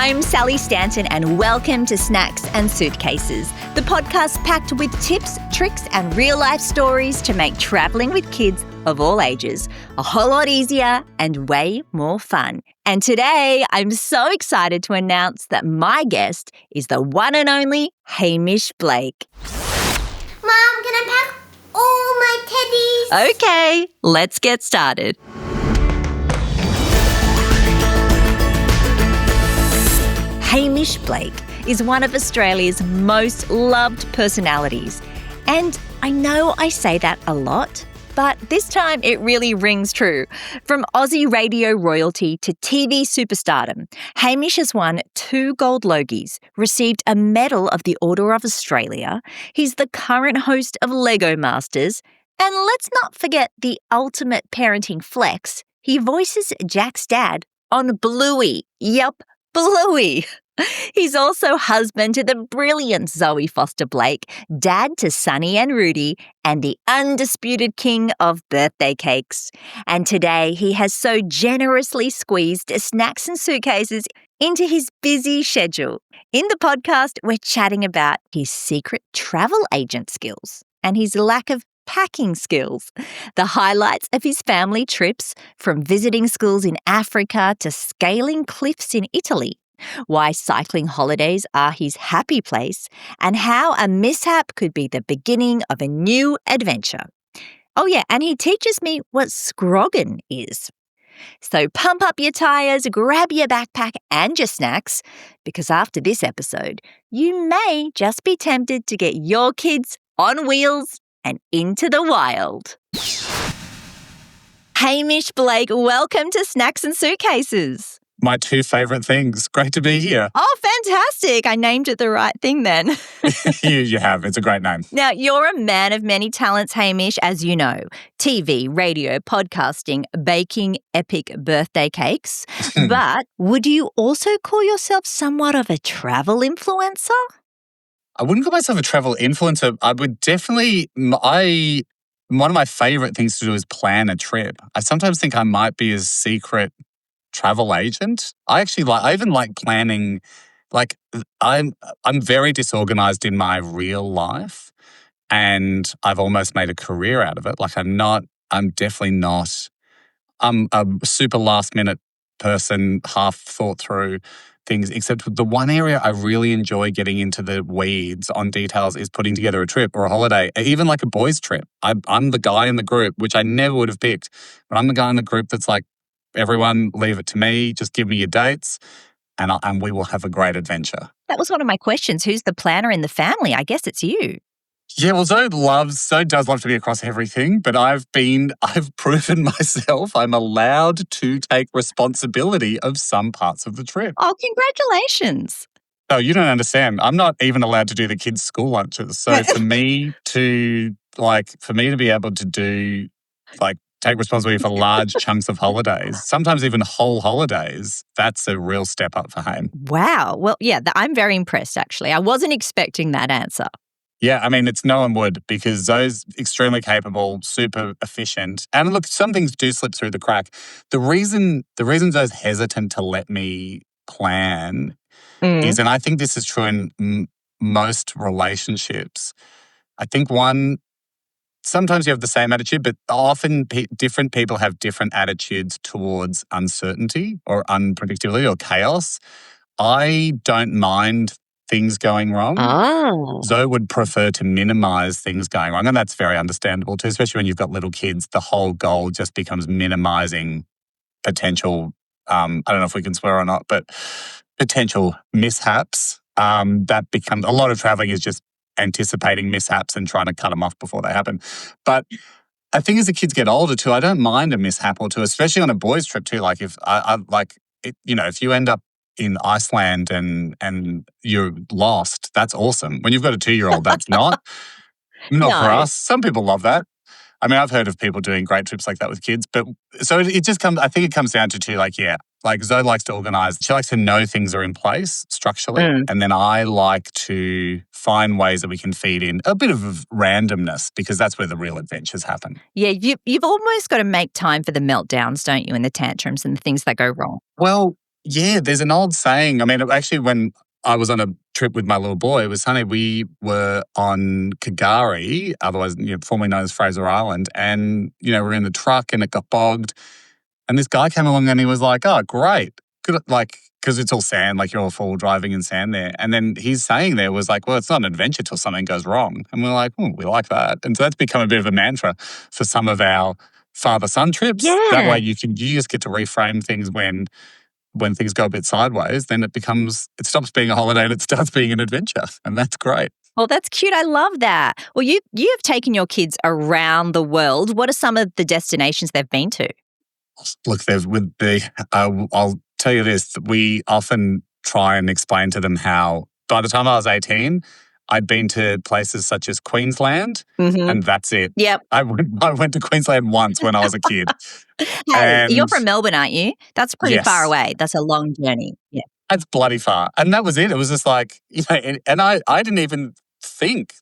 I'm Sally Stanton and welcome to Snacks and Suitcases, the podcast packed with tips, tricks and real-life stories to make travelling with kids of all ages a whole lot easier and way more fun. And today, I'm so excited to announce that my guest is the one and only Hamish Blake. Mom, can I pack all my teddies? Okay, let's get started. Hamish Blake is one of Australia's most loved personalities. And I know I say that a lot, but this time it really rings true. From Aussie radio royalty to TV superstardom, Hamish has won 2 gold Logies, received a Medal of the Order of Australia, he's the current host of Lego Masters, and let's not forget the ultimate parenting flex. He voices Jack's dad on Bluey. Yup, Bluey. He's also husband to the brilliant Zoe Foster Blake, dad to Sonny and Rudy, and the undisputed king of birthday cakes. And today he has so generously squeezed Snacks and Suitcases into his busy schedule. In the podcast, we're chatting about his secret travel agent skills and his lack of packing skills, the highlights of his family trips, from visiting schools in Africa to scaling cliffs in Italy, why cycling holidays are his happy place, and how a mishap could be the beginning of a new adventure. Oh yeah, and he teaches me what scroggin is. So pump up your tyres, grab your backpack and your snacks, because after this episode, you may just be tempted to get your kids on wheels and into the wild. Hamish Blake, welcome to Snacks and Suitcases. My 2 favourite things. Great to be here. Oh, fantastic. I named it the right thing then. You have. It's a great name. Now, you're a man of many talents, Hamish, as you know. TV, radio, podcasting, baking epic birthday cakes. But would you also call yourself somewhat of a travel influencer? I wouldn't call myself a travel influencer. I would definitely, one of my favourite things to do is plan a trip. I sometimes think I might be a secret travel agent. I even like planning. Like I'm very disorganized in my real life, and I've almost made a career out of it. Like I'm definitely not. I'm a super last minute person, half thought through things, except the one area I really enjoy getting into the weeds on details is putting together a trip or a holiday, even like a boys' trip. I'm the guy in the group, which I never would have picked, but I'm the guy in the group that's like, everyone leave it to me, just give me your dates, and we will have a great adventure. That was one of my questions. Who's the planner in the family? I guess it's you. Yeah, well, Zoe does love to be across everything, but I've proven myself I'm allowed to take responsibility of some parts of the trip. Oh, congratulations. No, you don't understand. I'm not even allowed to do the kids' school lunches. So for me to be able to do, take responsibility for large chunks of holidays, sometimes even whole holidays, that's a real step up for Haim. Wow. Well, yeah, I'm very impressed, actually. I wasn't expecting that answer. Yeah, I mean, it's no one would, because Zoe's extremely capable, super efficient. And look, some things do slip through the crack. The reason Zoe's hesitant to let me plan is, and I think this is true in most relationships, I think sometimes you have the same attitude, but often different people have different attitudes towards uncertainty or unpredictability or chaos. I don't mind things going wrong. Oh. Zoe would prefer to minimize things going wrong, and that's very understandable too, especially when you've got little kids. The whole goal just becomes minimizing potential, I don't know if we can swear or not, but potential mishaps. That becomes, a lot of traveling is just anticipating mishaps and trying to cut them off before they happen. But I think as the kids get older too, I don't mind a mishap or two, especially on a boys' trip too. Like if if you end up in Iceland and you're lost, that's awesome. When you've got a 2-year-old, that's not No. for us. Some people love that. I mean, I've heard of people doing great trips like that with kids, but so it just comes, I think it comes down to two, Zoe likes to organize. She likes to know things are in place structurally. And then I like to find ways that we can feed in a bit of randomness, because that's where the real adventures happen. Yeah, you've almost got to make time for the meltdowns, don't you, and the tantrums and the things that go wrong. Well, Yeah, there's an old saying. I mean, actually, when I was on a trip with my little boy, it was funny. We were on Kagari, otherwise, formerly known as Fraser Island, and we're in the truck and it got bogged. And this guy came along and he was like, "Oh, great, good," like because it's all sand, like you're all full driving in sand there. And then his saying there was like, "Well, it's not an adventure till something goes wrong." And we're like, "Oh, we like that." And so that's become a bit of a mantra for some of our father-son trips. That way, Yeah. you just get to reframe things when things go a bit sideways, then it stops being a holiday and it starts being an adventure. And that's great. Well, that's cute. I love that. Well, you have taken your kids around the world. What are some of the destinations they've been to? Look, I'll tell you this, that we often try and explain to them how by the time I was 18, I'd been to places such as Queensland Mm-hmm. and that's it. Yep. I went to Queensland once when I was a kid. Hey, you're And from Melbourne, aren't you? That's pretty far yes, away. That's a long journey. Yeah. that's bloody far. And that was it. It was just like, and I didn't even think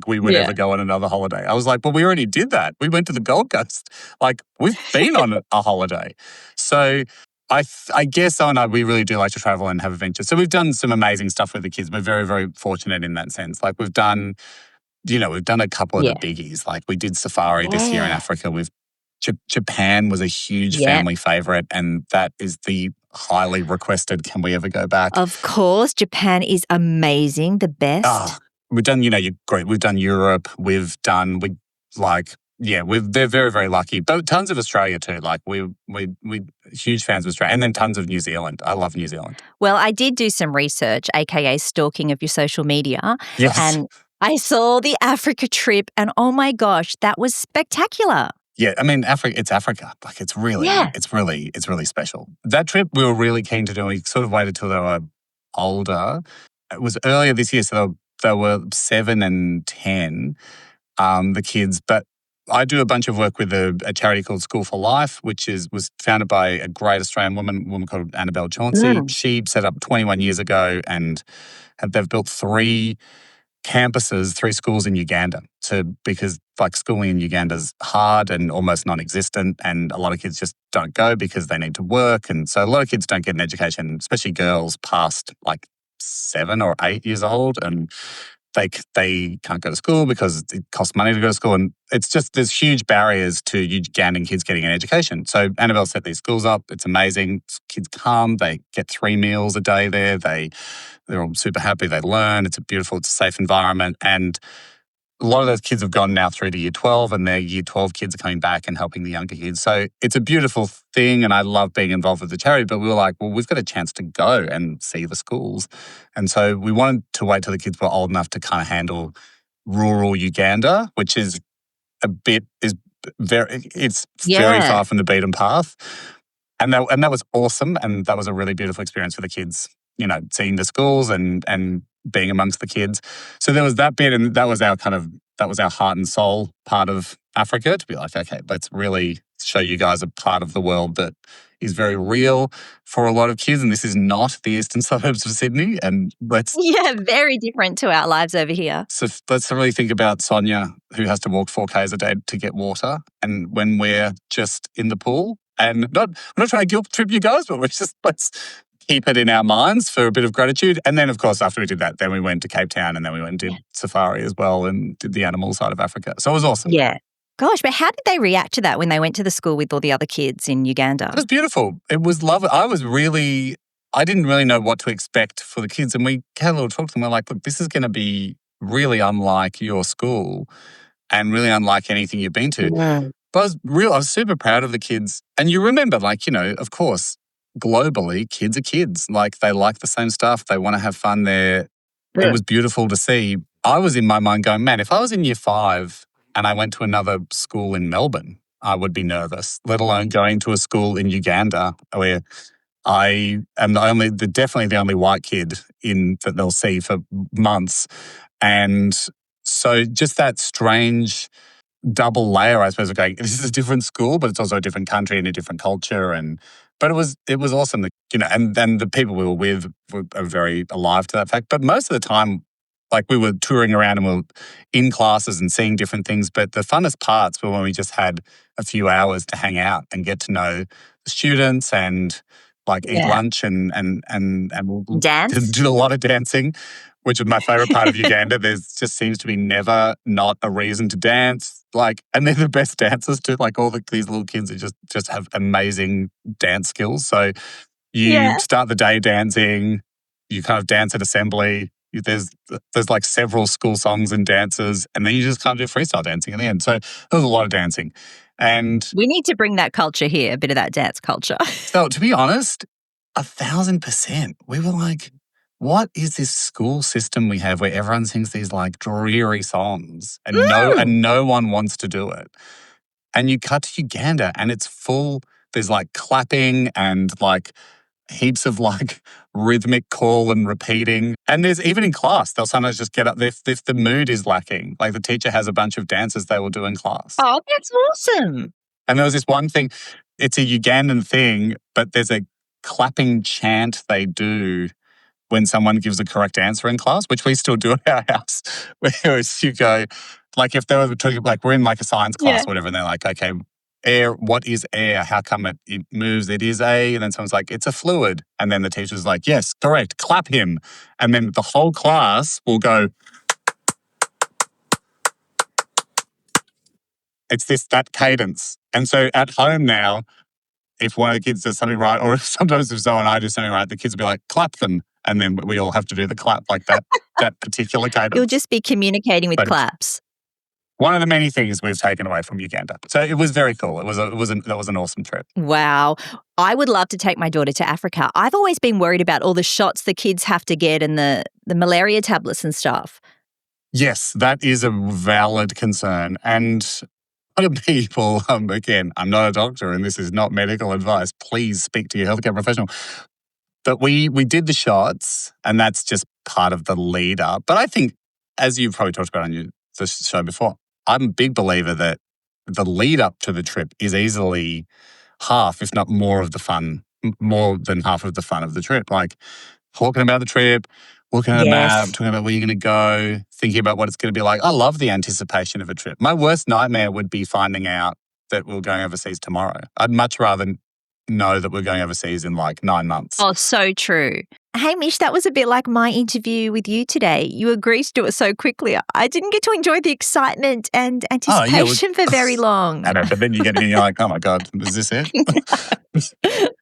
we would Yeah. ever go on another holiday. I was like, well, we already did that. We went to the Gold Coast. Like, we've been on a holiday. So I guess Zoe and I, we really do like to travel and have adventures. So we've done some amazing stuff with the kids. We're very, very fortunate in that sense. Like we've done a couple of the Yeah. biggies. Like we did safari this year in Yeah. Africa. Japan was a huge Yeah. family favorite, and that is the highly requested. Can we ever go back? Of course, Japan is amazing, the best. Ah, we've done. You're great. We've done Europe. They're very, very lucky. But tons of Australia too. Like we huge fans of Australia, and then tons of New Zealand. I love New Zealand. Well, I did do some research, aka stalking of your social media, Yes. and I saw the Africa trip, and oh my gosh, that was spectacular. Yeah, I mean, it's Africa. Like, it's really special. That trip we were really keen to do. We sort of waited till they were older. It was earlier this year, so they were 7 and 10, the kids. But I do a bunch of work with a charity called School for Life, which was founded by a great Australian woman called Annabelle Chauncey. She set up 21 years ago, and they've built 3 campuses, 3 schools in Uganda. Because like schooling in Uganda is hard and almost non-existent, and a lot of kids just don't go because they need to work, and so a lot of kids don't get an education, especially girls past like 7 or 8 years old, and they can't go to school because it costs money to go to school, and it's just there's huge barriers to Ugandan kids getting an education. So Annabelle set these schools up. It's amazing. Kids come, they get 3 meals a day there. They're all super happy. They learn. It's a safe environment. And a lot of those kids have gone now through to year 12, and their year 12 kids are coming back and helping the younger kids. So it's a beautiful thing, and I love being involved with the charity. But we were like, well, we've got a chance to go and see the schools. And so we wanted to wait till the kids were old enough to kind of handle rural Uganda, which is very far from the beaten path. And that was awesome, and that was a really beautiful experience for the kids, seeing the schools and being amongst the kids. So there was that bit, and that was our heart and soul part of Africa, to be like, okay, let's really show you guys a part of the world that is very real for a lot of kids, and this is not the eastern suburbs of Sydney, and Yeah, very different to our lives over here. So let's really think about Sonia, who has to walk 4 k's a day to get water, and when we're just in the pool, and we're not trying to guilt trip you guys, but let's keep it in our minds for a bit of gratitude. And then, of course, after we did that, then we went to Cape Town, and then we went and did safari as well, and did the animal side of Africa. So it was awesome. Yeah. Gosh, but how did they react to that when they went to the school with all the other kids in Uganda? It was beautiful. It was lovely. I didn't really know what to expect for the kids, and we had a little talk to them. We're like, look, this is going to be really unlike your school and really unlike anything you've been to. Yeah. But I was super proud of the kids. And you remember, of course, globally, kids are kids. Like, they like the same stuff. They want to have fun there. Yeah. It was beautiful to see. I was in my mind going, man, if I was in year 5 and I went to another school in Melbourne, I would be nervous, let alone going to a school in Uganda where I am definitely the only white kid that they'll see for months. And so just that strange double layer, I suppose, of going, this is a different school, but it's also a different country and a different culture. But it was awesome, and then the people we were with are very alive to that fact. But most of the time, like, we were touring around and we were in classes and seeing different things. But the funnest parts were when we just had a few hours to hang out and get to know the students and like eat lunch and we'll Dance. do a lot of dancing, which is my favorite part of Uganda. There's just seems to be never not a reason to dance. Like, and they're the best dancers too. Like these little kids who just have amazing dance skills. So you start the day dancing, you kind of dance at assembly. There's like several school songs and dances, and then you just kind of do freestyle dancing at the end. So there's a lot of dancing. And we need to bring that culture here, a bit of that dance culture. So to be honest, 1,000%. We were like, what is this school system we have where everyone sings these like dreary songs and no one wants to do it? And you cut to Uganda and it's full, there's like clapping and like heaps of like rhythmic call and repeating. And there's even in class, they'll sometimes just get up if the mood is lacking. Like the teacher has a bunch of dances they will do in class. Oh, that's awesome. And there was this one thing, it's a Ugandan thing, but there's a clapping chant they do when someone gives a correct answer in class, which we still do at our house, where you go, like if they were talking, like we're in like a science class or whatever, and they're like, okay, air, what is air? How come it moves? It is and then someone's like, it's a fluid. And then the teacher's like, yes, correct, clap him. And then the whole class will go, it's that cadence. And so at home now, if one of the kids does something right, or sometimes if Zoe and I do something right, the kids will be like, clap them. And then we all have to do the clap like that, that particular cadence. You'll just be communicating with claps. One of the many things we've taken away from Uganda. So it was very cool. That was an awesome trip. Wow. I would love to take my daughter to Africa. I've always been worried about all the shots the kids have to get and the malaria tablets and stuff. Yes, that is a valid concern. And a lot of people, again, I'm not a doctor and this is not medical advice. Please speak to your healthcare professional. But we did the shots and that's just part of the lead up. But I think, as you've probably talked about on the show before, I'm a big believer that the lead up to the trip is easily half, if not more of the fun, more than half of the fun of the trip. Like talking about the trip, looking at a map, talking about where you're going to go, thinking about what it's going to be like. I love the anticipation of a trip. My worst nightmare would be finding out that we're going overseas tomorrow. I'd much rather know that we're going overseas in like 9 months. Oh, so true. Hamish, that was a bit like my interview with you today. You agreed to do it so quickly. I didn't get to enjoy the excitement and anticipation for very long. I know, but then you get in, you're like, oh my God, is this it?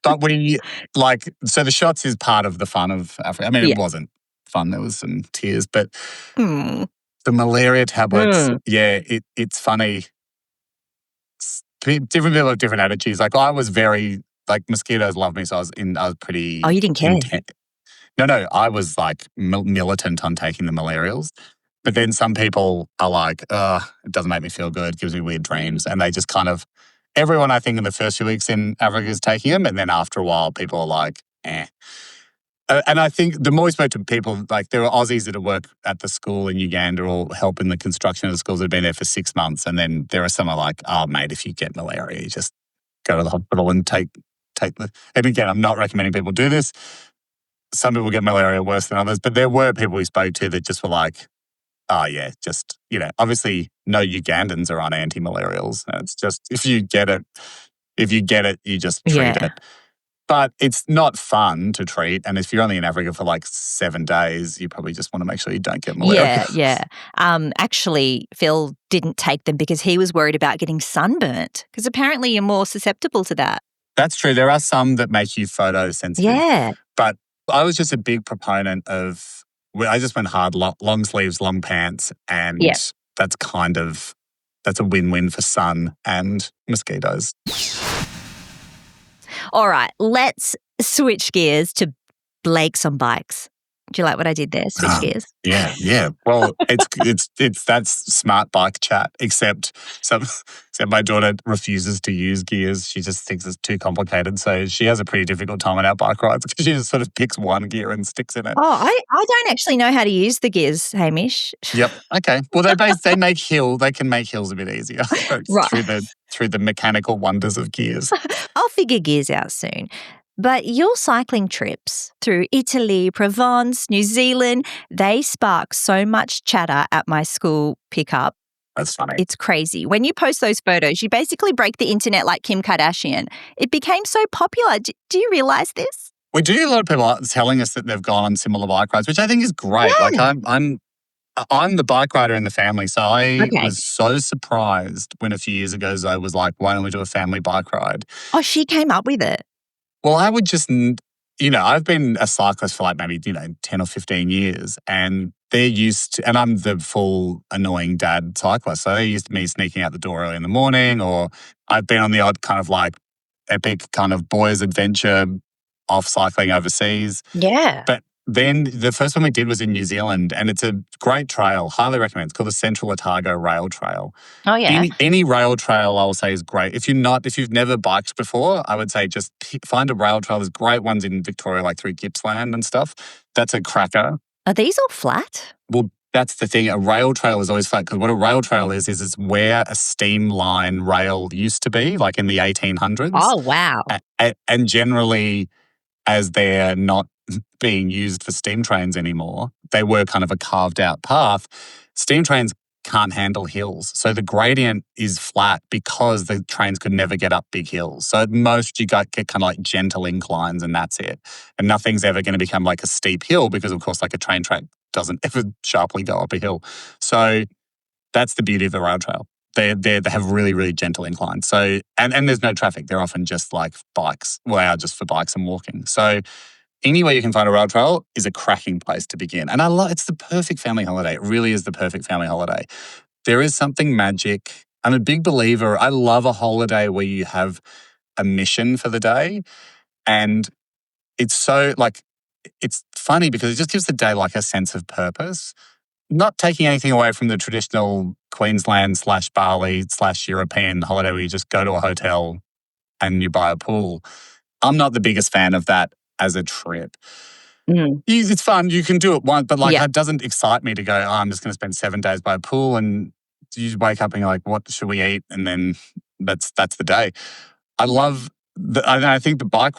But so the shots is part of the fun of Africa. I mean, it wasn't fun. There was some tears, but the malaria tablets, it's funny. Different people have different attitudes. Like I was very, like mosquitoes love me, so I was pretty. Oh, you didn't care? No, I was like militant on taking the malarials. But then some people are like, it doesn't make me feel good, it gives me weird dreams. And they just kind of, everyone I think in the first few weeks in Africa is taking them. And then after a while, people are like, eh. And I think the more we spoke to people, like there were Aussies that work at the school in Uganda or help in the construction of the schools that have been there for 6 months. And then there are some are like, oh, mate, if you get malaria, you just go to the hospital and take the... And again, I'm not recommending people do this. Some people get malaria worse than others. But there were people we spoke to that just were like, oh, yeah, just, obviously no Ugandans are on anti-malarials. It's just, if you get it, you just treat it. But it's not fun to treat. And if you're only in Africa for like 7 days, you probably just want to make sure you don't get malaria. Yeah. Actually, Phil didn't take them because he was worried about getting sunburnt because apparently you're more susceptible to that. That's true. There are some that make you photosensitive. Yeah. But I was just a big proponent of, I just went hard, long sleeves, long pants. And that's a win-win for sun and mosquitoes. All right, let's switch gears to Blake's on bikes. Do you like what I did there? Switch gears. Yeah. Well, it's that's smart bike chat. Except my daughter refuses to use gears. She just thinks it's too complicated. So she has a pretty difficult time on our bike rides because she just sort of picks one gear and sticks in it. Oh, I don't actually know how to use the gears, Hamish. Yep. Okay. Well, they make hills. They can make hills a bit easier right. through the mechanical wonders of gears. I'll figure gears out soon. But your cycling trips through Italy, Provence, New Zealand, they spark so much chatter at my school pickup. That's funny. It's crazy. When you post those photos, you basically break the internet like Kim Kardashian. It became so popular. Do you realize this? We do a lot of people are telling us that they've gone on similar bike rides, which I think is great. Yeah. Like I'm the bike rider in the family, so I Okay. was so surprised when a few years ago Zoe was like, "Why don't we do a family bike ride?" Oh, she came up with it. Well, I would just, I've been a cyclist for like maybe 10 or 15 years, and they're used to, and I'm the full annoying dad cyclist, so they're used to me sneaking out the door early in the morning, or I've been on the odd kind of like epic kind of boys' adventure off cycling overseas. Yeah. But then the first one we did was in New Zealand, and it's a great trail. Highly recommend. It's called the Central Otago Rail Trail. Oh, yeah. Any rail trail, I will say, is great. If you've never biked before, I would say just find a rail trail. There's great ones in Victoria, like through Gippsland and stuff. That's a cracker. Are these all flat? Well, that's the thing. A rail trail is always flat because what a rail trail is it's where a steam line rail used to be, like in the 1800s. Oh, wow. And generally, as they're not being used for steam trains anymore, they were kind of a carved out path. Steam trains can't handle hills. So the gradient is flat because the trains could never get up big hills. So at most you get kind of like gentle inclines and that's it. And nothing's ever going to become like a steep hill because of course like a train track doesn't ever sharply go up a hill. So that's the beauty of the rail trail. They have really, really gentle inclines. So and there's no traffic. They're often just like bikes. Well, they are just for bikes and walking. So anywhere you can find a rail trail is a cracking place to begin. And it's the perfect family holiday. It really is the perfect family holiday. There is something magic. I'm a big believer. I love a holiday where you have a mission for the day. And it's so like, it's funny because it just gives the day like a sense of purpose. Not taking anything away from the traditional Queensland/Bali/European holiday where you just go to a hotel and you buy a pool. I'm not the biggest fan of that as a trip. It's fun. You can do it once, but it doesn't excite me to go, I'm just going to spend 7 days by a pool and you wake up and you're like, what should we eat? And then that's the day. I love I think the bike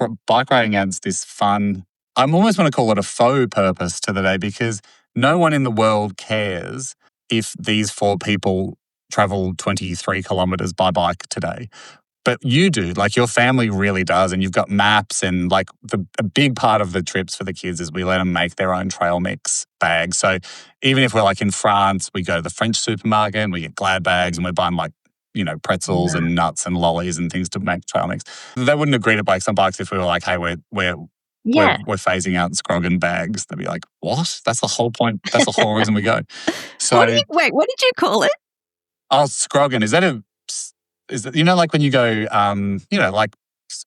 riding adds this fun, I almost want to call it a faux purpose to the day because no one in the world cares if these 4 people travel 23 kilometers by bike today. But you do, like your family really does, and you've got maps and like a big part of the trips for the kids is we let them make their own trail mix bags. So even if we're like in France, we go to the French supermarket and we get Glad bags and we're buying like, pretzels and nuts and lollies and things to make trail mix. They wouldn't agree to bake some bikes if we were like, hey, we're phasing out Scroggin bags. They'd be like, what? That's the whole point. That's the whole reason we go. So what did you call it? Oh, Scroggin. Is it like when you go, like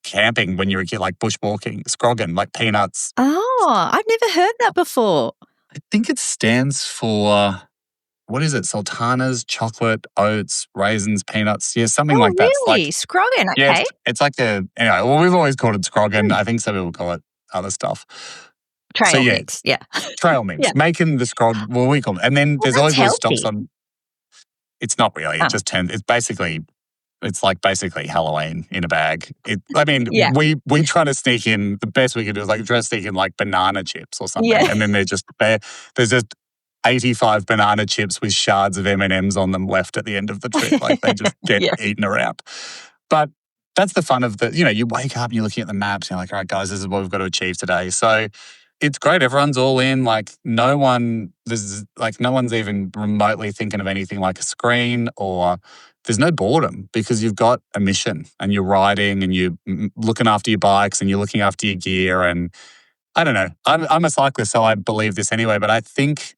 camping when you're a kid, like bushwalking, Scroggin, like peanuts. Oh, I've never heard that before. I think it stands for, what is it? Sultanas, chocolate, oats, raisins, peanuts. Yeah, something like that. Really? Scroggin, okay. Yeah, it's like anyway, well, we've always called it Scroggin. I think some people call it other stuff. Trail mix, yeah. Trail mix. Yeah. Making the Scrog, well, we call it. And then there's always little stops on. It's not really. It just turns, it's basically Halloween in a bag. We try to sneak in, the best we can do is like try to sneak in like banana chips or something. Yeah. And then there's just 85 banana chips with shards of M&Ms on them left at the end of the trip. Like they just get eaten around. But that's the fun of you wake up and you're looking at the maps and you're like, all right, guys, this is what we've got to achieve today. So it's great. Everyone's all in. Like no one's even remotely thinking of anything like a screen, or there's no boredom because you've got a mission and you're riding and you're looking after your bikes and you're looking after your gear. And I don't know, I'm a cyclist, so I believe this anyway, but I think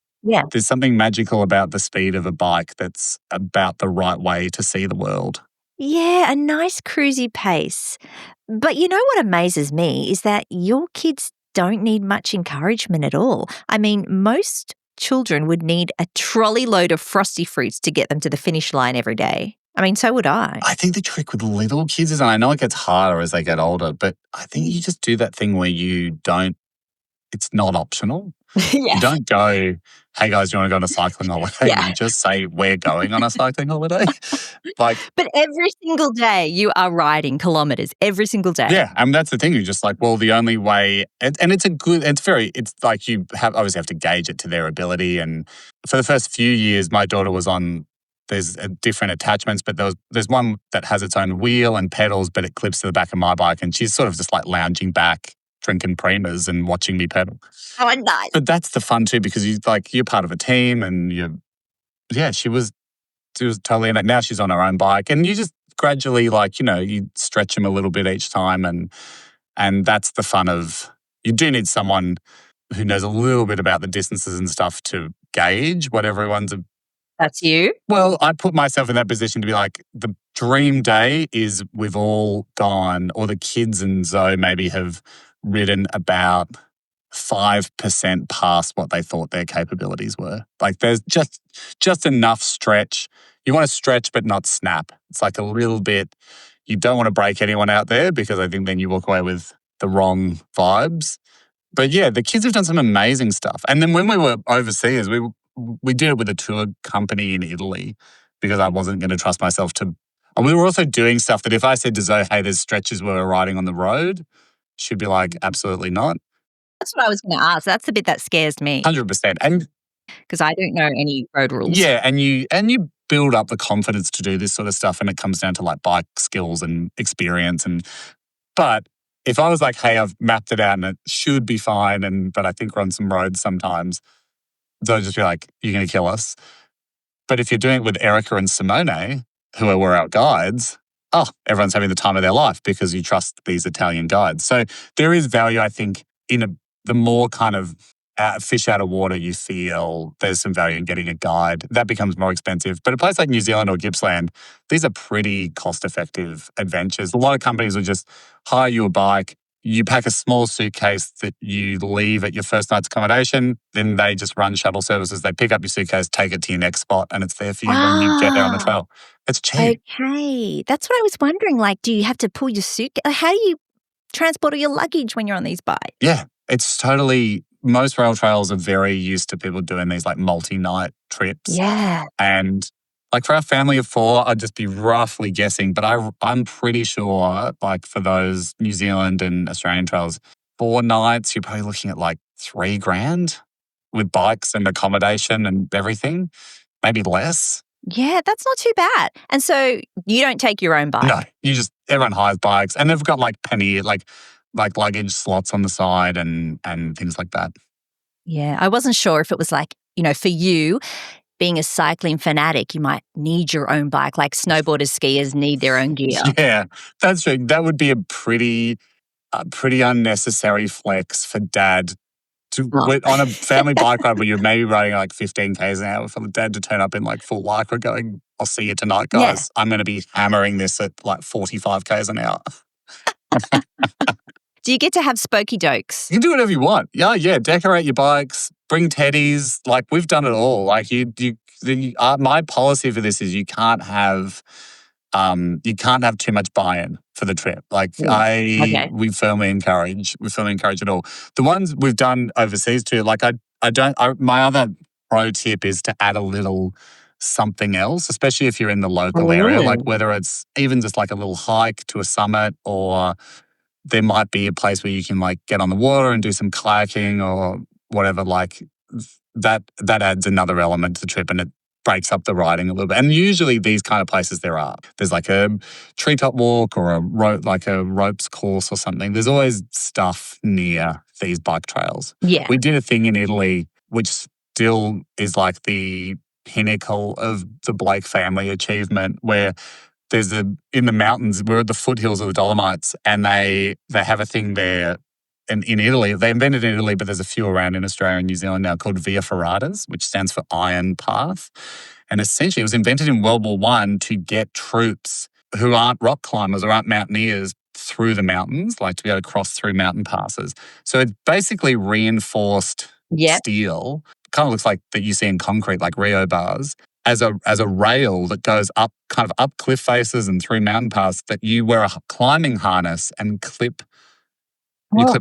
there's something magical about the speed of a bike that's about the right way to see the world. Yeah, a nice cruisy pace. But you know what amazes me is that your kids don't need much encouragement at all. I mean, most children would need a trolley load of frosty fruits to get them to the finish line every day. I mean, so would I. I think the trick with little kids is, and I know it gets harder as they get older, but I think you just do that thing where it's not optional. You don't go, hey guys, do you want to go on a cycling holiday? Yeah. You just say, we're going on a cycling holiday. But every single day you are riding kilometres, every single day. Yeah, and that's the thing. You're just like, well, the only way, and it's like you obviously have to gauge it to their ability. And for the first few years, my daughter was on there's different attachments, but there's one that has its own wheel and pedals, but it clips to the back of my bike, and she's sort of just like lounging back, drinking Primas and watching me pedal. Oh, nice. But that's the fun too, because you're part of a team, and she was totally in it. Now she's on her own bike, and you just gradually you stretch them a little bit each time, and that's the fun of. You do need someone who knows a little bit about the distances and stuff to gauge what everyone's. That's you? Well, I put myself in that position to be like, the dream day is we've all gone, or the kids and Zoe maybe have ridden about 5% past what they thought their capabilities were. Like there's just enough stretch. You want to stretch but not snap. It's like a little bit, you don't want to break anyone out there, because I think then you walk away with the wrong vibes. But yeah, the kids have done some amazing stuff. And then when we were overseas, we did it with a tour company in Italy, because I wasn't going to trust myself to. And we were also doing stuff that if I said to Zoe, hey, there's stretches where we're riding on the road, she'd be like, absolutely not. That's what I was going to ask. That's the bit that scares me. 100%. And because I don't know any road rules. yeah, and you build up the confidence to do this sort of stuff, and it comes down to like bike skills and experience. But if I was like, hey, I've mapped it out and it should be fine, but I think we're on some roads sometimes, they'll just be like, you're going to kill us. But if you're doing it with Erica and Simone, who were our guides, everyone's having the time of their life, because you trust these Italian guides. So there is value, I think, in the more kind of fish out of water you feel, there's some value in getting a guide. That becomes more expensive. But a place like New Zealand or Gippsland, these are pretty cost-effective adventures. A lot of companies will just hire you a bike. You pack a small suitcase that you leave at your first night's accommodation. Then they just run shuttle services. They pick up your suitcase, take it to your next spot, and it's there for you when you get there on the trail. It's cheap. Okay. That's what I was wondering. Like, do you have to pull your suitcase? How do you transport all your luggage when you're on these bikes? Yeah, it's totally. Most rail trails are very used to people doing these like multi-night trips. Yeah. And like for our family of 4, I'd just be roughly guessing, but I'm pretty sure like for those New Zealand and Australian trails, 4 nights, you're probably looking at like $3,000 with bikes and accommodation and everything, maybe less. Yeah, that's not too bad. And so you don't take your own bike? No, everyone hires bikes, and they've got like like luggage slots on the side and things like that. Yeah, I wasn't sure if it was like, for you, being a cycling fanatic, you might need your own bike, like snowboarders, skiers need their own gear. Yeah, that's true. That would be a pretty unnecessary flex for Dad on a family bike ride where you're maybe riding like 15 k's an hour, for the Dad to turn up in like full lycra going, I'll see you tonight, guys. Yeah. I'm going to be hammering this at like 45 k's an hour. Do you get to have spokey dokes? You can do whatever you want. Yeah. Decorate your bikes, bring teddies. Like we've done it all. Like my policy for this is you can't have too much buy-in for the trip. Like we firmly encourage it all. The ones we've done overseas too. Like my other pro tip is to add a little something else, especially if you're in the local area. Like whether it's even just like a little hike to a summit, or there might be a place where you can like get on the water and do some kayaking or whatever. Like that adds another element to the trip, and it breaks up the riding a little bit. And usually these kind of places there's like a treetop walk or a ropes course or something. There's always stuff near these bike trails. Yeah. We did a thing in Italy, which still is like the pinnacle of the Blake family achievement, where in the mountains, we're at the foothills of the Dolomites, and they have a thing there. And in Italy, they invented it in Italy, but there's a few around in Australia and New Zealand now called Via Ferratas, which stands for Iron Path. And essentially it was invented in World War I to get troops who aren't rock climbers or aren't mountaineers through the mountains, like to be able to cross through mountain passes. So it's basically reinforced steel, kind of looks like that you see in concrete, like Rio bars, as a rail that goes up, kind of up cliff faces and through mountain paths, that you wear a climbing harness and clip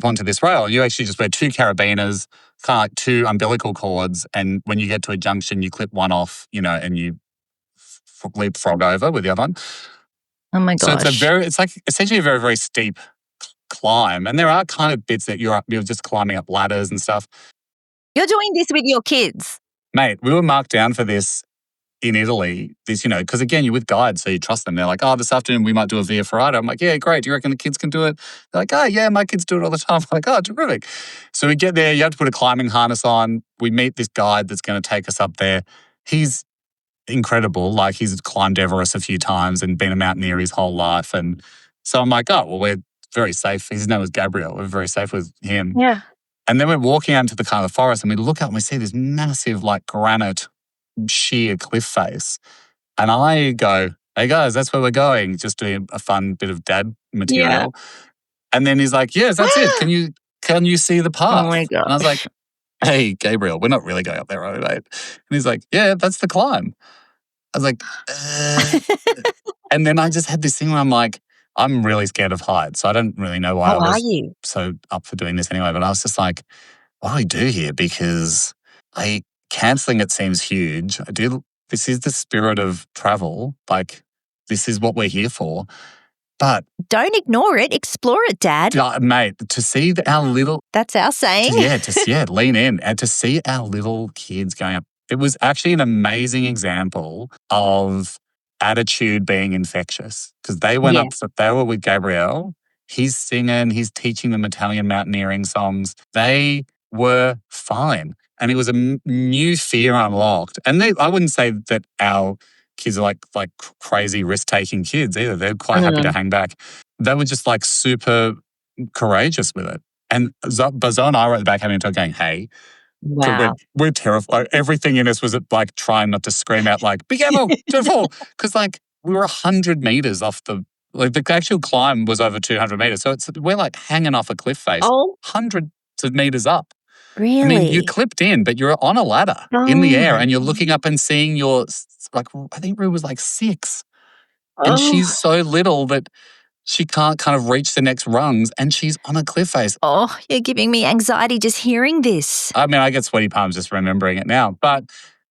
onto this rail. You actually just wear 2 carabiners, kind of like 2 umbilical cords, and when you get to a junction, you clip one off, and you leapfrog over with the other one. Oh my gosh! So it's like essentially a very, very steep climb, and there are kind of bits that you're just climbing up ladders and stuff. You're doing this with your kids, mate. We were marked down for this in Italy, this, because again, you're with guides, so you trust them. They're like, oh, this afternoon we might do a Via Ferrata. I'm like, yeah, great. Do you reckon the kids can do it? They're like, oh, yeah, my kids do it all the time. I'm like, oh, terrific. So we get there. You have to put a climbing harness on. We meet this guide that's going to take us up there. He's incredible. Like, he's climbed Everest a few times and been a mountaineer his whole life. And so I'm like, oh, well, we're very safe. His name was Gabriel. We're very safe with him. Yeah. And then we're walking out into the kind of forest and we look up and we see this massive, like, granite sheer cliff face. And I go, hey guys, that's where we're going. Just doing a fun bit of dad material. Yeah. And then he's like, yes, that's it. Can you see the path? Oh my gosh. And I was like, hey, Gabriel, we're not really going up there, are we, mate? And he's like, yeah, that's the climb. I was like, And then I just had this thing where I'm like, I'm really scared of heights. So I don't really know why I was so up for doing this anyway. But I was just like, what do I do here? Because cancelling it seems huge. This is the spirit of travel. Like, this is what we're here for. But don't ignore it. Explore it, Dad. Mate, to see our little... That's our saying. Lean in. And to see our little kids going up. It was actually an amazing example of attitude being infectious. Because they went up, they were with Gabriel. He's singing, he's teaching them Italian mountaineering songs. They were fine. And it was a new fear unlocked. And I wouldn't say that our kids are like crazy risk-taking kids either. They're quite happy to hang back. They were just like super courageous with it. And Bazo and I were at the back having a talk going, hey, we're terrified. Everything in us was like trying not to scream out like, be careful, don't fall. Because like we were 100 meters off the actual climb was over 200 meters. So we're like hanging off a cliff face, hundreds of meters up. Really? I mean, you clipped in, but you're on a ladder in the air and you're looking up and seeing I think Rue was like 6. And she's so little that she can't kind of reach the next rungs and she's on a cliff face. Oh, you're giving me anxiety just hearing this. I mean, I get sweaty palms just remembering it now. But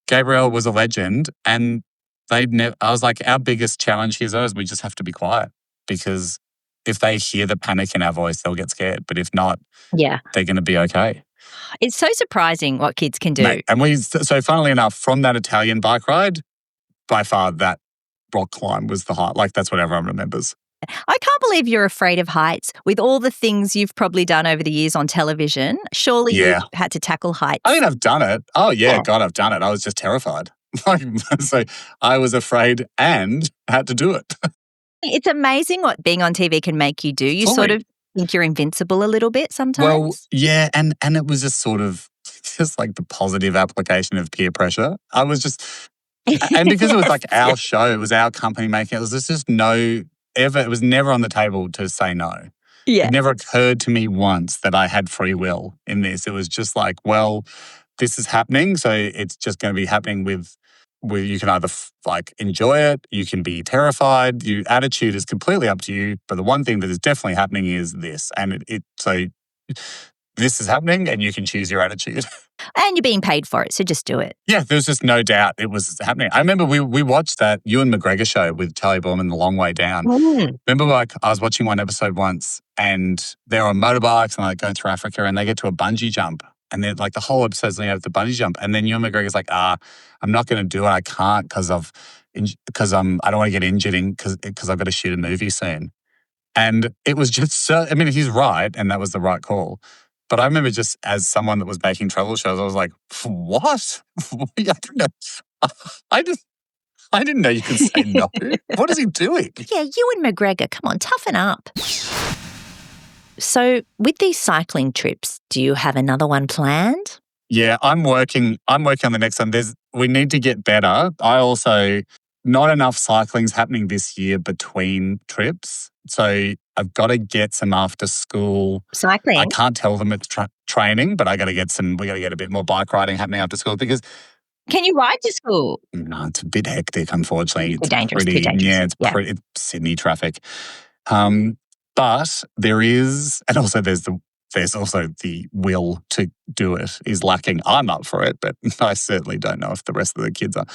Gabriel was a legend and I was like, our biggest challenge here is we just have to be quiet because if they hear the panic in our voice, they'll get scared. But if not, they're going to be okay. It's so surprising what kids can do. Mate, and so funnily enough, from that Italian bike ride, by far that rock climb was the height. Like, that's what everyone remembers. I can't believe you're afraid of heights with all the things you've probably done over the years on television. Surely you've had to tackle heights. I mean, I've done it. Oh, yeah, God, I've done it. I was just terrified. So I was afraid and had to do it. It's amazing what being on TV can make you do. You sort of think you're invincible a little bit sometimes. Well, yeah, and it was just sort of just like the positive application of peer pressure. I was just, and because it was like our show, it was our company making it, was just it was never on the table to say no. Yeah. It never occurred to me once that I had free will in this. It was just like, well, this is happening, so it's just going to be happening with you can either enjoy it, you can be terrified, your attitude is completely up to you. But the one thing that is definitely happening is this. And so this is happening and you can choose your attitude. And you're being paid for it, so just do it. Yeah, there's just no doubt it was happening. I remember we watched that Ewan McGregor show with Charlie Borman, The Long Way Down. Remember, I was watching one episode once and they're on motorbikes and going through Africa and they get to a bungee jump. And then the whole episode's leading up to the bungee jump. And then Ewan McGregor's like, I'm not going to do it. I can't because I don't want to get injured because I've got to shoot a movie soon. And it was just so, I mean, he's right. And that was the right call. But I remember just as someone that was making travel shows, I was like, what? I didn't know you could say no. What is he doing? Yeah, Ewan McGregor, come on, toughen up. So with these cycling trips, do you have another one planned? Yeah, I'm working on the next one. We need to get better. Not enough cycling's happening this year between trips. So I've got to get some after school cycling. I can't tell them it's training, but we got to get a bit more bike riding happening after school because can you ride to school? No, it's a bit hectic, unfortunately. It's dangerous. Yeah, it's Sydney traffic. But there is, and also there's also the will to do it is lacking. I'm up for it, but I certainly don't know if the rest of the kids are.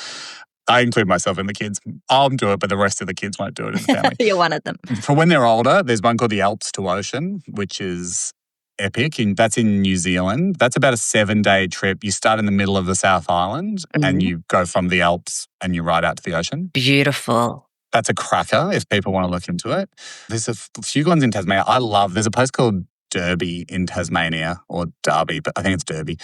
I include myself in the kids. I'll do it, but the rest of the kids won't do it in the family. You're one of them. For when they're older, there's one called the Alps to Ocean, which is epic. That's in New Zealand. That's about a 7-day trip. You start in the middle of the South Island and you go from the Alps and you ride out to the ocean. Beautiful. That's a cracker if people want to look into it. There's a few ones in Tasmania. There's a place called Derby in Tasmania, or Derby, but I think it's Derby.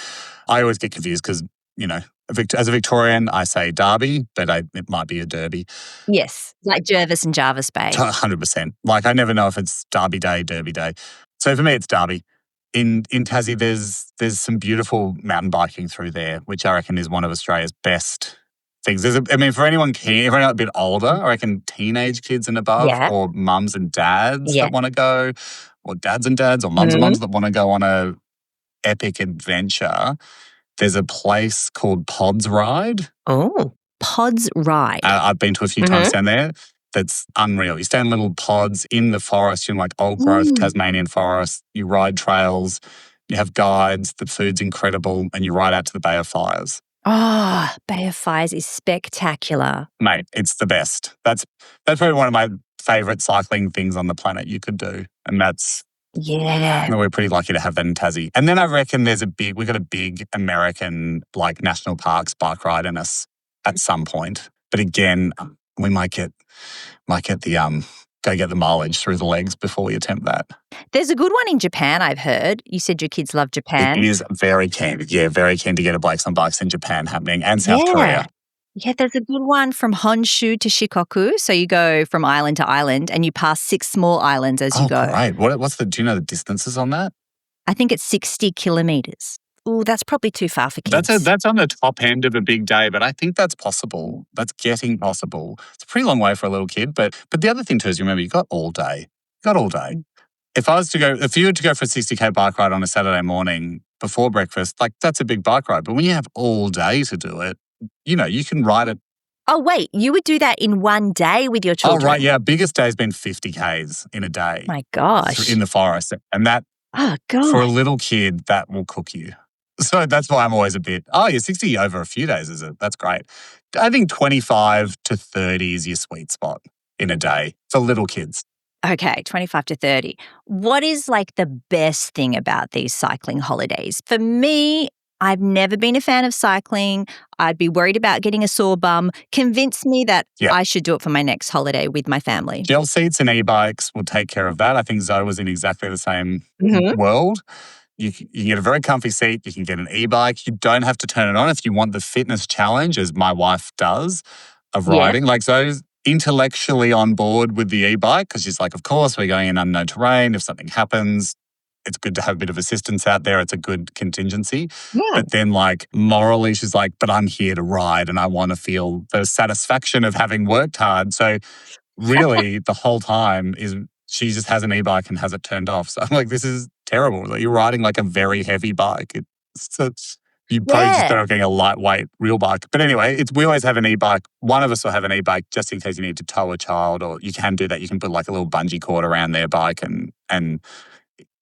I always get confused because, as a Victorian, I say Derby, but it might be a Derby. Yes, like Jervis and Jarvis Bay. 100%. Like, I never know if it's Derby Day, Derby Day. So for me, it's Derby. In Tassie, there's some beautiful mountain biking through there, which I reckon is one of Australia's best things. For anyone keen, everyone a bit older, I reckon teenage kids and above, or mums and dads that want to go, or dads and dads, or mums and mums that want to go on a epic adventure. There's a place called Pods Ride. Oh, Pods Ride. I've been to a few times down there. That's unreal. You stay in little pods in the forest, in like old growth Tasmanian forest. You ride trails, you have guides, the food's incredible, and you ride out to the Bay of Fires. Oh, Bay of Fires is spectacular. Mate, it's the best. That's probably one of my favourite cycling things on the planet you could do. And we're pretty lucky to have that in Tassie. And then I reckon we've got a big American, like, national parks bike ride in us at some point. But again, we might get the go get the mileage through the legs before we attempt that. There's a good one in Japan, I've heard. You said your kids love Japan. It is very keen to get a Blakes on Bikes in Japan happening, and South Korea. Yeah, there's a good one from Honshu to Shikoku. So you go from island to island and you pass 6 small islands as you go. Oh, great. Do you know the distances on that? I think it's 60 kilometres. Oh, that's probably too far for kids. That's on the top end of a big day, but I think that's possible. That's getting possible. It's a pretty long way for a little kid. But the other thing too is, remember, you got all day. If you were to go for a 60K bike ride on a Saturday morning before breakfast, like, that's a big bike ride. But when you have all day to do it, you can ride it. Oh, wait, you would do that in one day with your children? Oh, right, yeah. Biggest day's been 50Ks in a day. My gosh. In the forest. And that, for a little kid, that will cook you. So that's why I'm always a bit, you're 60 over a few days, is it? That's great. I think 25 to 30 is your sweet spot in a day for little kids. Okay, 25 to 30. What is, like, the best thing about these cycling holidays? For me, I've never been a fan of cycling. I'd be worried about getting a sore bum. Convince me that I should do it for my next holiday with my family. Gel seats and e-bikes will take care of that. I think Zoe was in exactly the same world. You can get a very comfy seat. You can get an e-bike. You don't have to turn it on if you want the fitness challenge, as my wife does, of riding. Like, Zoe's intellectually on board with the e-bike because she's like, of course, we're going in unknown terrain. If something happens, it's good to have a bit of assistance out there. It's a good contingency. Yeah. But then, like, morally, she's like, but I'm here to ride and I want to feel the satisfaction of having worked hard. So really, the whole time she just has an e-bike and has it turned off. So I'm like, this is terrible. Like, you're riding like a very heavy bike. You probably just start getting a lightweight real bike. But anyway, we always have an e-bike. One of us will have an e-bike just in case you need to tow a child, or you can do that. You can put like a little bungee cord around their bike, and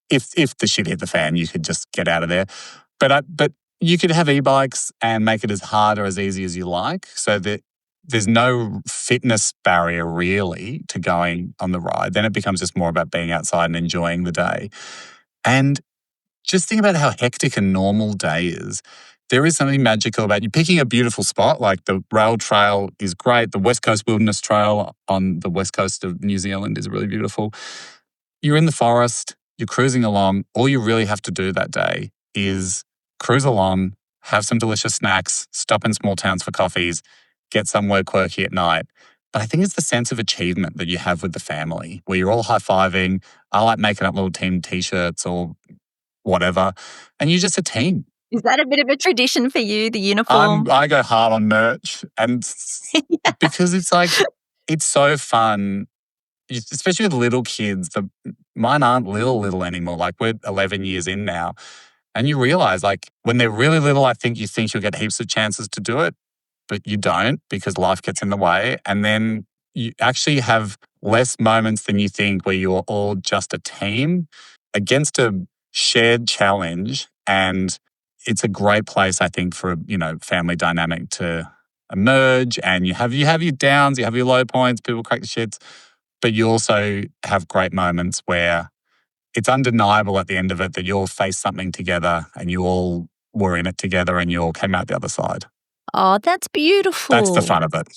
if the shit hit the fan, you could just get out of there. But you could have e-bikes and make it as hard or as easy as you like, so that there's no fitness barrier really to going on the ride. Then it becomes just more about being outside and enjoying the day. And just think about how hectic a normal day is. There is something magical about you picking a beautiful spot. Like, the rail trail is great. The West Coast Wilderness Trail on the west coast of New Zealand is really beautiful. You're in the forest, you're cruising along. All you really have to do that day is cruise along, have some delicious snacks, stop in small towns for coffees, get somewhere quirky at night. But I think it's the sense of achievement that you have with the family, where you're all high-fiving. I like making up little team T-shirts or whatever, and you're just a team. Is that a bit of a tradition for you, the uniform? I go hard on merch, and because it's like, it's so fun, especially with little kids. Mine aren't little anymore. Like, we're 11 years in now, and you realize, like, when they're really little, I think you think you'll get heaps of chances to do it, but you don't, because life gets in the way. And then you actually have less moments than you think where you're all just a team against a shared challenge. And it's a great place, I think, for a family dynamic to emerge. And you have your downs, you have your low points, people crack the shits, but you also have great moments where it's undeniable at the end of it that you all faced something together and you all were in it together and you all came out the other side. Oh, that's beautiful. That's the fun of it.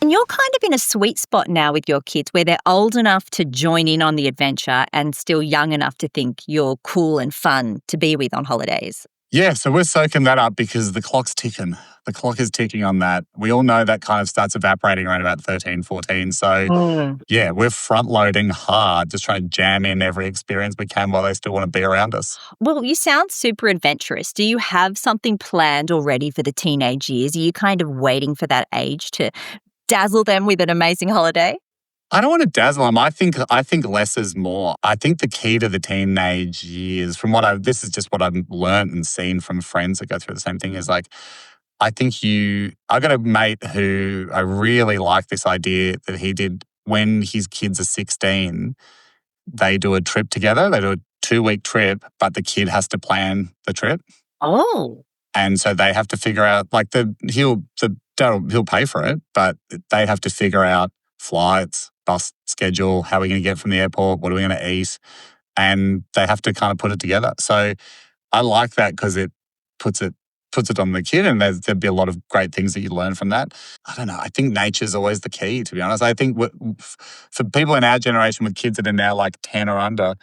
And you're kind of in a sweet spot now with your kids where they're old enough to join in on the adventure and still young enough to think you're cool and fun to be with on holidays. Yeah, so we're soaking that up because the clock's ticking. The clock is ticking on that. We all know that kind of starts evaporating around about 13, 14. So, yeah, we're front loading hard, just trying to jam in every experience we can while they still want to be around us. Well, you sound super adventurous. Do you have something planned already for the teenage years? Are you kind of waiting for that age to dazzle them with an amazing holiday? I don't want to dazzle them. I think less is more. I think the key to the teenage years, this is just what I've learned and seen from friends that go through the same thing, is like, I got a mate who I really like this idea that he did when his kids are 16, they do a trip together. They do a 2-week trip, but the kid has to plan the trip. Oh. And so they have to figure out, like, he'll pay for it, but they have to figure out flights, bus schedule, how are we going to get from the airport, what are we going to eat, and they have to kind of put it together. So I like that because it puts it on the kid, and there'd be a lot of great things that you learn from that. I don't know. I think nature's always the key, to be honest. I think for people in our generation with kids that are now like 10 or under,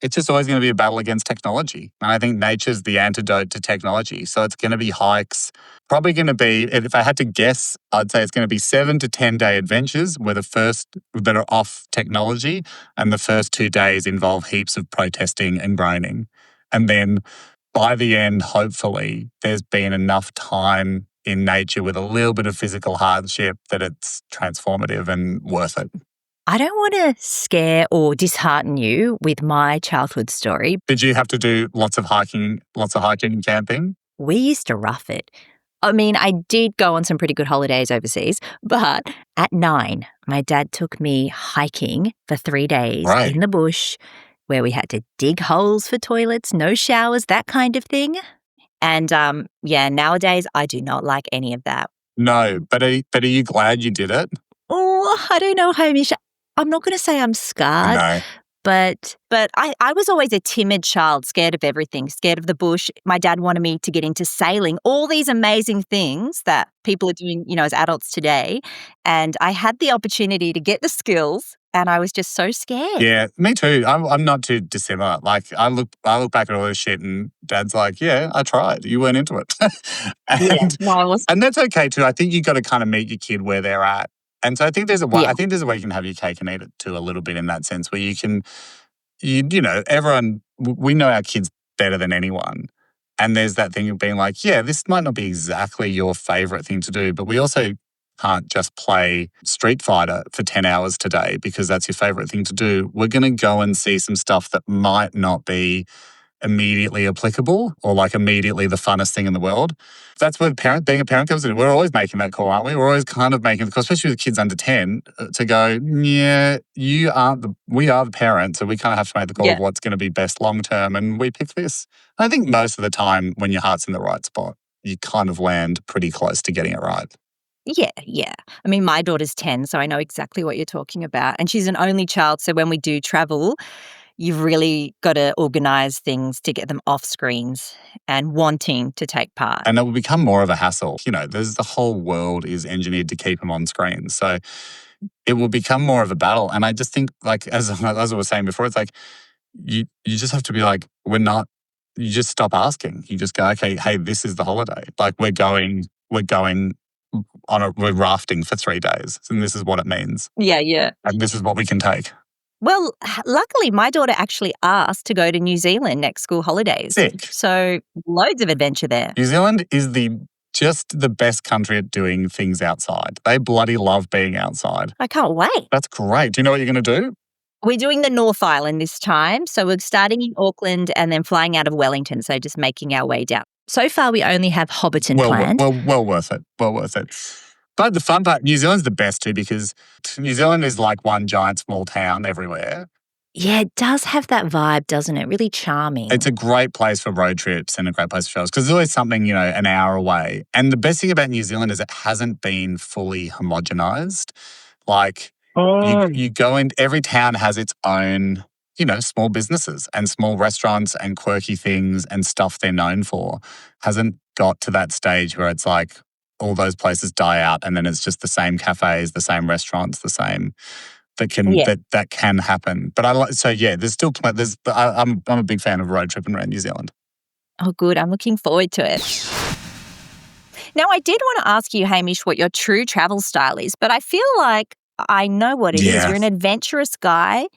it's just always going to be a battle against technology. And I think nature's the antidote to technology. So it's going to be hikes, probably going to be, if I had to guess, I'd say it's going to be 7 to 10-day adventures where the first that are off technology, and the first 2 days involve heaps of protesting and groaning. And then by the end, hopefully, there's been enough time in nature with a little bit of physical hardship that it's transformative and worth it. I don't want to scare or dishearten you with my childhood story. Did you have to do lots of hiking and camping? We used to rough it. I mean, I did go on some pretty good holidays overseas, but at 9, my dad took me hiking for 3 days Right. in the bush where we had to dig holes for toilets, no showers, that kind of thing. And nowadays I do not like any of that. No, but are you glad you did it? Oh, I don't know, Hamish. I'm not going to say I'm scarred. No. But I was always a timid child, scared of everything, scared of the bush. My dad wanted me to get into sailing, all these amazing things that people are doing, as adults today. And I had the opportunity to get the skills, and I was just so scared. Yeah, me too. I'm not too dissimilar. Like, I look back at all this shit, and Dad's like, "Yeah, I tried. You weren't into it." And that's okay too. I think you got to kind of meet your kid where they're at. And so I think there's a way. I think there's a way you can have your cake and eat it too, a little bit, in that sense, where you can, everyone, we know our kids better than anyone. And there's that thing of being like, yeah, this might not be exactly your favorite thing to do, but we also can't just play Street Fighter for 10 hours today because that's your favorite thing to do. We're going to go and see some stuff that might not be immediately applicable or like immediately the funnest thing in the world. That's where being a parent comes in. We're always making that call, aren't we? We're always kind of making the call, especially with kids under 10, to go, yeah, we are the parent, so we kind of have to make the call of what's going to be best long term, and we pick this. I think most of the time when your heart's in the right spot, you kind of land pretty close to getting it right. Yeah. I mean, my daughter's 10, so I know exactly what you're talking about. And she's an only child, so when we do travel, you've really got to organise things to get them off screens and wanting to take part. And it will become more of a hassle. There's the whole world is engineered to keep them on screens. So it will become more of a battle. And I just think, like, as I was saying before, it's like you just have to be like, you just stop asking. You just go, okay, hey, this is the holiday. Like, we're rafting for 3 days, and this is what it means. Yeah. And this is what we can take. Well, luckily, my daughter actually asked to go to New Zealand next school holidays. Sick. So loads of adventure there. New Zealand is just the best country at doing things outside. They bloody love being outside. I can't wait. That's great. Do you know what you're going to do? We're doing the North Island this time. So we're starting in Auckland and then flying out of Wellington. So just making our way down. So far, we only have Hobbiton planned. Well worth it. Well worth it. But the fun part, New Zealand's the best too, because New Zealand is like one giant small town everywhere. Yeah, it does have that vibe, doesn't it? Really charming. It's a great place for road trips and a great place for travels because there's always something, an hour away. And the best thing about New Zealand is it hasn't been fully homogenized. Like, you go in, every town has its own, small businesses and small restaurants and quirky things and stuff they're known for hasn't got to that stage where it's like all those places die out and then it's just the same cafes, the same restaurants, the same that can happen. But there's still I'm a big fan of road tripping around New Zealand. Oh, good. I'm looking forward to it. Now, I did want to ask you, Hamish, what your true travel style is, but I feel like I know what it is. You're an adventurous guy.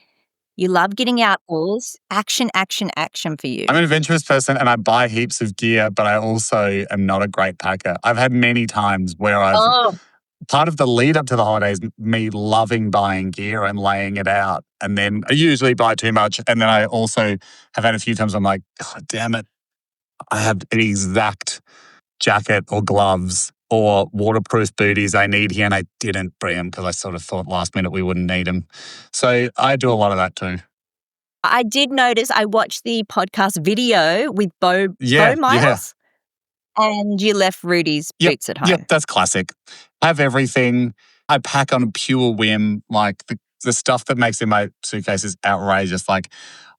You love getting outdoors. Action, action, action for you. I'm an adventurous person and I buy heaps of gear, but I also am not a great packer. I've had many times where part of the lead up to the holidays, me loving buying gear and laying it out. And then I usually buy too much. And then I also have had a few times I'm like, God damn it. I have an exact jacket or gloves or waterproof booties I need here, and I didn't bring them because I sort of thought last minute we wouldn't need them. So I do a lot of that too. I did notice I watched the podcast video with Bo Miles, and you left Rudy's boots at home. Yep, that's classic. I have everything. I pack on a pure whim. Like the stuff that makes in my suitcase is outrageous. Like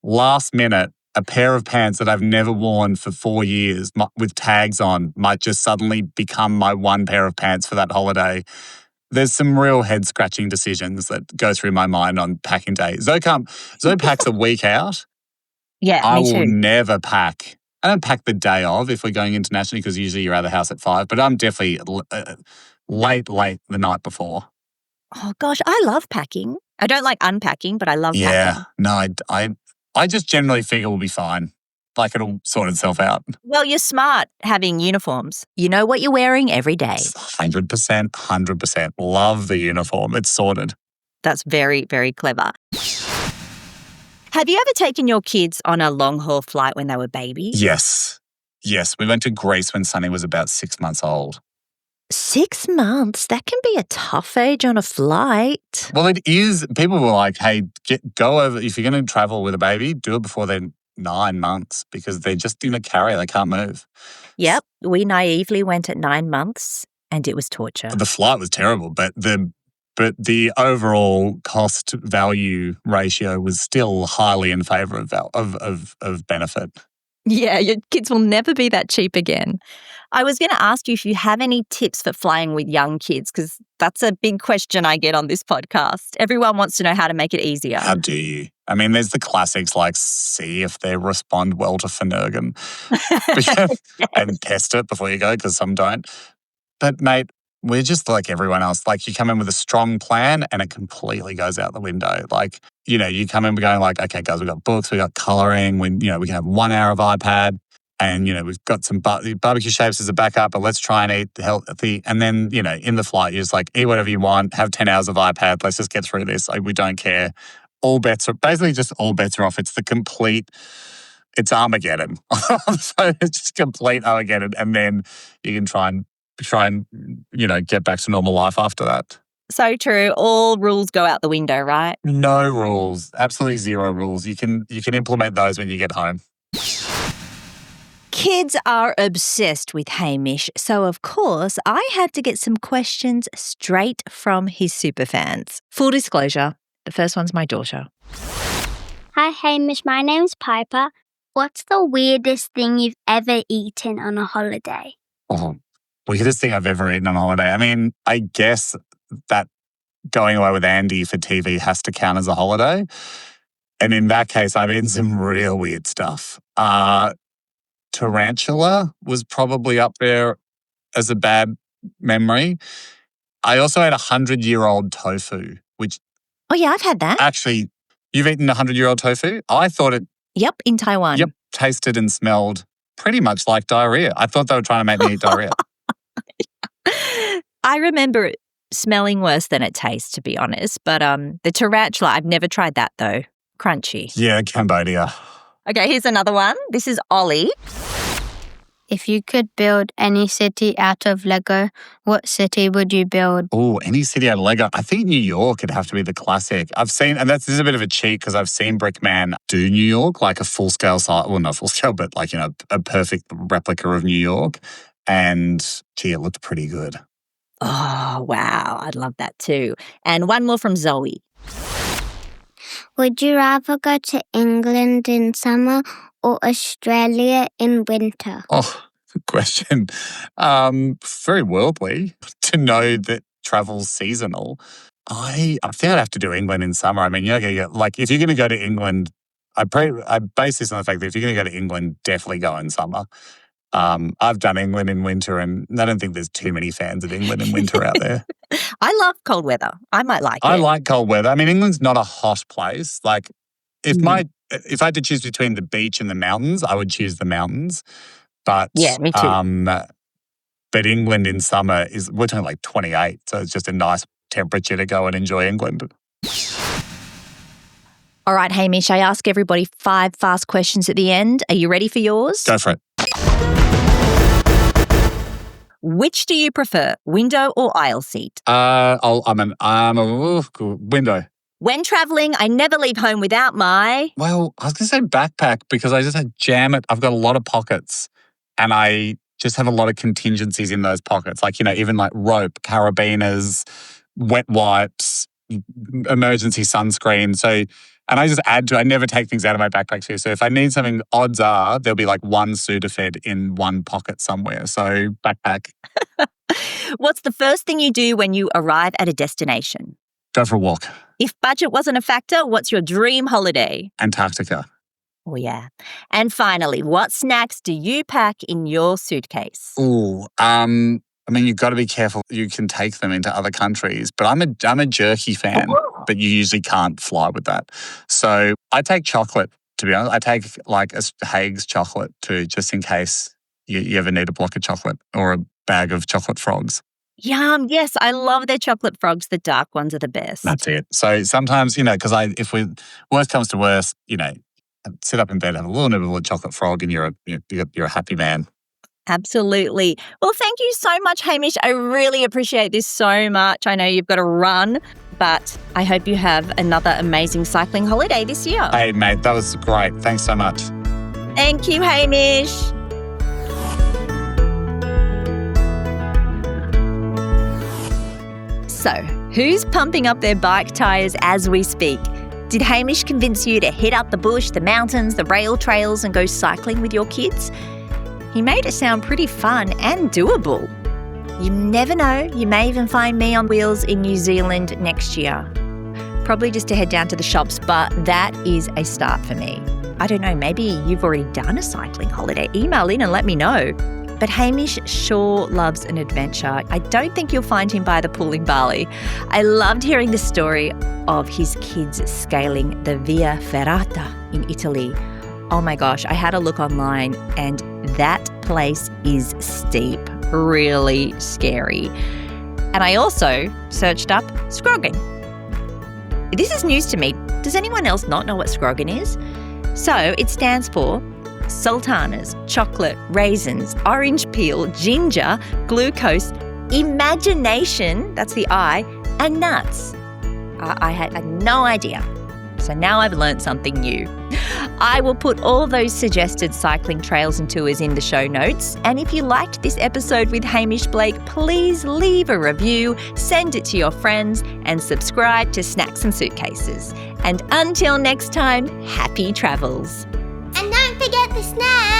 last minute, a pair of pants that I've never worn for 4 years with tags on might just suddenly become my one pair of pants for that holiday. There's some real head-scratching decisions that go through my mind on packing day. Zoe packs a week out. Yeah, I me too. will never pack. I don't pack the day of if we're going internationally because usually you're out of the house at 5, but I'm definitely late the night before. Oh, gosh, I love packing. I don't like unpacking, but I love packing. Yeah, no, I just generally figure we'll be fine. Like it'll sort itself out. Well, you're smart having uniforms. You know what you're wearing every day. 100%. Love the uniform. It's sorted. That's very, very clever. Have you ever taken your kids on a long-haul flight when they were babies? Yes. We went to Greece when Sonny was about 6 months old. 6 months? That can be a tough age on a flight. Well, it is. People were like, hey, go over. If you're going to travel with a baby, do it before they're 9 months because they're just in a carrier. They can't move. Yep. We naively went at 9 months and it was torture. The flight was terrible, but the overall cost-value ratio was still highly in favour of benefit. Yeah, your kids will never be that cheap again. I was going to ask you if you have any tips for flying with young kids, because that's a big question I get on this podcast. Everyone wants to know how to make it easier. How do you? I mean, there's the classics like see if they respond well to Finnegan and test it before you go, because some don't. But mate, we're just like everyone else. Like you come in with a strong plan and it completely goes out the window. Like, you come in going like, okay, guys, we've got books, we've got colouring, we can have 1 hour of iPad and, we've got some barbecue shapes as a backup, but let's try and eat healthy. And then, in the flight, you're just like, eat whatever you want, have 10 hours of iPad, let's just get through this. Like, we don't care. All bets are off. It's Armageddon. So it's just complete Armageddon. And then you can try and get back to normal life after that. So true. All rules go out the window, right? No rules. Absolutely zero rules. You can implement those when you get home. Kids are obsessed with Hamish, so of course I had to get some questions straight from his superfans. Full disclosure, the first one's my daughter. Hi Hamish, my name's Piper. What's the weirdest thing you've ever eaten on a holiday? Oh, weirdest thing I've ever eaten on a holiday. I mean, I guess that going away with Andy for TV has to count as a holiday. And in that case, I've eaten some real weird stuff. Tarantula was probably up there as a bad memory. I also had 100-year-old tofu, which... Oh yeah, I've had that. Actually, you've eaten 100-year-old tofu? I thought it... Yep, in Taiwan. Yep, tasted and smelled pretty much like diarrhea. I thought they were trying to make me eat diarrhea. I remember it smelling worse than it tastes, to be honest. But the tarantula, I've never tried that though. Crunchy. Yeah, Cambodia. Okay, here's another one. This is Ollie. If you could build any city out of Lego, what city would you build? Oh, any city out of Lego. I think New York would have to be the classic. I've seen, and this is a bit of a cheat because I've seen Brickman do New York, like a full-scale site. Well, not full-scale, but like, a perfect replica of New York. And gee, it looked pretty good. Oh, wow. I'd love that too. And one more from Zoe. Would you rather go to England in summer or Australia in winter? Oh, good question. Very worldly to know that travel's seasonal. I think I'd have to do England in summer. I mean, like if you're going to go to England, I base this on the fact that if you're going to go to England, definitely go in summer. I've done England in winter, and I don't think there's too many fans of England in winter out there. I love cold weather. I might like it. I like cold weather. I mean, England's not a hot place. Like, if I had to choose between the beach and the mountains, I would choose the mountains. But Yeah, me too. But England in summer we're talking like 28, so it's just a nice temperature to go and enjoy England. All right, Hamish, I ask everybody 5 fast questions at the end. Are you ready for yours? Go for it. Which do you prefer, window or aisle seat? I'm a window. When travelling, I never leave home without my... Well, I was going to say backpack because I just jam it. I've got a lot of pockets and I just have a lot of contingencies in those pockets. Like, even like rope, carabiners, wet wipes, emergency sunscreen. And I just add to it. I never take things out of my backpack too. So if I need something, odds are there'll be like one Sudafed in one pocket somewhere. So backpack. What's the first thing you do when you arrive at a destination? Go for a walk. If budget wasn't a factor, what's your dream holiday? Antarctica. Oh, yeah. And finally, what snacks do you pack in your suitcase? Ooh, I mean, you've got to be careful. You can take them into other countries, but I'm a jerky fan, but you usually can't fly with that. So I take chocolate, to be honest. I take like a Haig's chocolate too, just in case you ever need a block of chocolate or a bag of chocolate frogs. Yum. Yes, I love their chocolate frogs. The dark ones are the best. That's it. So sometimes, because worst comes to worst, sit up in bed, have a little nibble of a chocolate frog and you're a happy man. Absolutely. Well, thank you so much, Hamish. I really appreciate this so much. I know you've got to run, but I hope you have another amazing cycling holiday this year. Hey, mate, that was great. Thanks so much. Thank you, Hamish. So, who's pumping up their bike tyres as we speak? Did Hamish convince you to hit up the bush, the mountains, the rail trails and go cycling with your kids? He made it sound pretty fun and doable. You never know, you may even find me on wheels in New Zealand next year. Probably just to head down to the shops, but that is a start for me. I don't know, maybe you've already done a cycling holiday. Email in and let me know. But Hamish sure loves an adventure. I don't think you'll find him by the pool in Bali. I loved hearing the story of his kids scaling the Via Ferrata in Italy. Oh my gosh, I had a look online and that place is steep, really scary. And I also searched up Scroggin. This is news to me. Does anyone else not know what Scroggin is? So it stands for sultanas, chocolate, raisins, orange peel, ginger, glucose, imagination, that's the I, and nuts. I had no idea. So now I've learnt something new. I will put all those suggested cycling trails and tours in the show notes. And if you liked this episode with Hamish Blake, please leave a review, send it to your friends, and subscribe to Snacks and Suitcases. And until next time, happy travels. And don't forget the snacks!